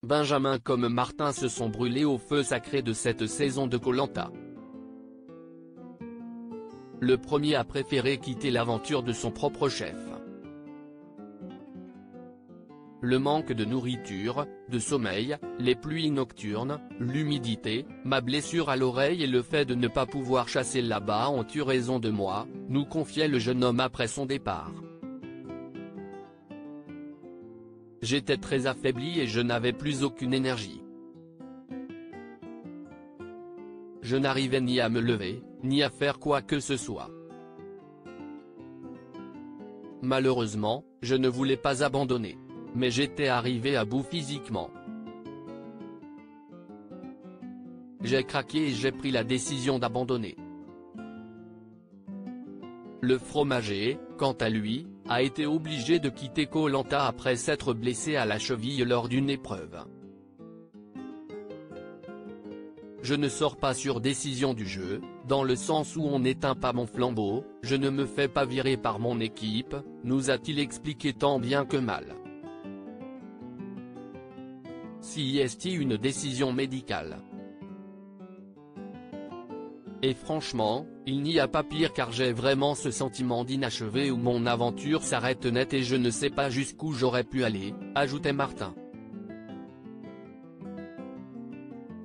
Benjamin comme Martin se sont brûlés au feu sacré de cette saison de Koh-Lanta. Le premier a préféré quitter l'aventure de son propre chef. Le manque de nourriture, de sommeil, les pluies nocturnes, l'humidité, ma blessure à l'oreille et le fait de ne pas pouvoir chasser là-bas ont eu raison de moi, nous confiait le jeune homme après son départ. J'étais très affaibli et je n'avais plus aucune énergie. Je n'arrivais ni à me lever, ni à faire quoi que ce soit. Malheureusement, je ne voulais pas abandonner. Mais j'étais arrivé à bout physiquement. J'ai craqué et j'ai pris la décision d'abandonner. Le fromager, quant à lui, a été obligé de quitter Koh-Lanta après s'être blessé à la cheville lors d'une épreuve. Je ne sors pas sur décision du jeu, dans le sens où on n'éteint pas mon flambeau, je ne me fais pas virer par mon équipe, nous a-t-il expliqué tant bien que mal. Si est une décision médicale. Et franchement, il n'y a pas pire car j'ai vraiment ce sentiment d'inachevé où mon aventure s'arrête net et je ne sais pas jusqu'où j'aurais pu aller, ajoutait Martin.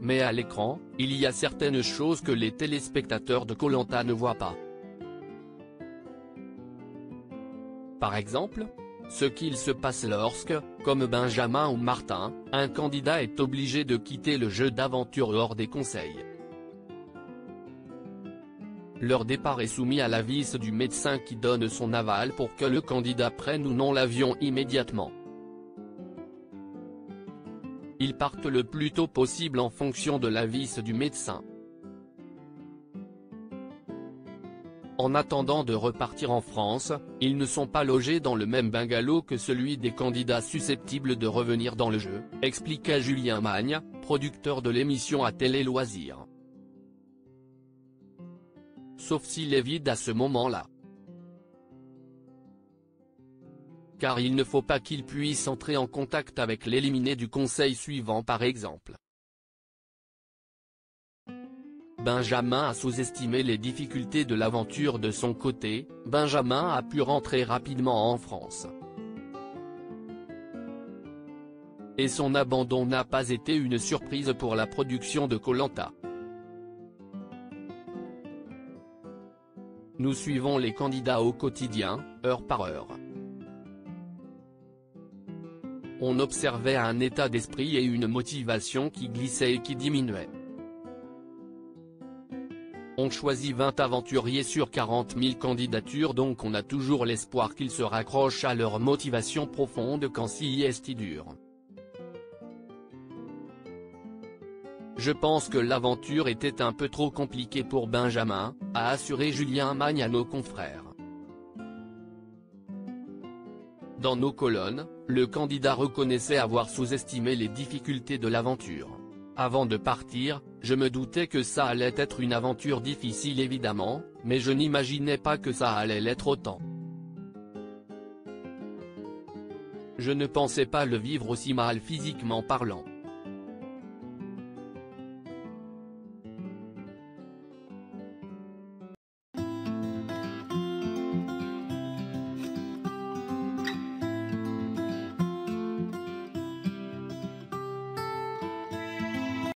Mais à l'écran, il y a certaines choses que les téléspectateurs de Koh-Lanta ne voient pas. Par exemple, ce qu'il se passe lorsque, comme Benjamin ou Martin, un candidat est obligé de quitter le jeu d'aventure hors des conseils. Leur départ est soumis à l'avis du médecin qui donne son aval pour que le candidat prenne ou non l'avion immédiatement. Ils partent le plus tôt possible en fonction de l'avis du médecin. En attendant de repartir en France, ils ne sont pas logés dans le même bungalow que celui des candidats susceptibles de revenir dans le jeu, expliqua Julien Magne, producteur de l'émission à Télé Loisirs. Sauf s'il est vide à ce moment-là. Car il ne faut pas qu'ils puissent entrer en contact avec l'éliminé du conseil suivant par exemple. Benjamin a sous-estimé les difficultés de l'aventure de son côté, Benjamin a pu rentrer rapidement en France. Et son abandon n'a pas été une surprise pour la production de Koh-Lanta. Nous suivons les candidats au quotidien, heure par heure. On observait un état d'esprit et une motivation qui glissaient et qui diminuaient. On choisit 20 aventuriers sur 40 000 candidatures donc on a toujours l'espoir qu'ils se raccrochent à leur motivation profonde quand CIST dure. Je pense que l'aventure était un peu trop compliquée pour Benjamin, a assuré Julien Magne à nos confrères. Dans nos colonnes, le candidat reconnaissait avoir sous-estimé les difficultés de l'aventure. Avant de partir, je me doutais que ça allait être une aventure difficile évidemment, mais je n'imaginais pas que ça allait l'être autant. Je ne pensais pas le vivre aussi mal physiquement parlant.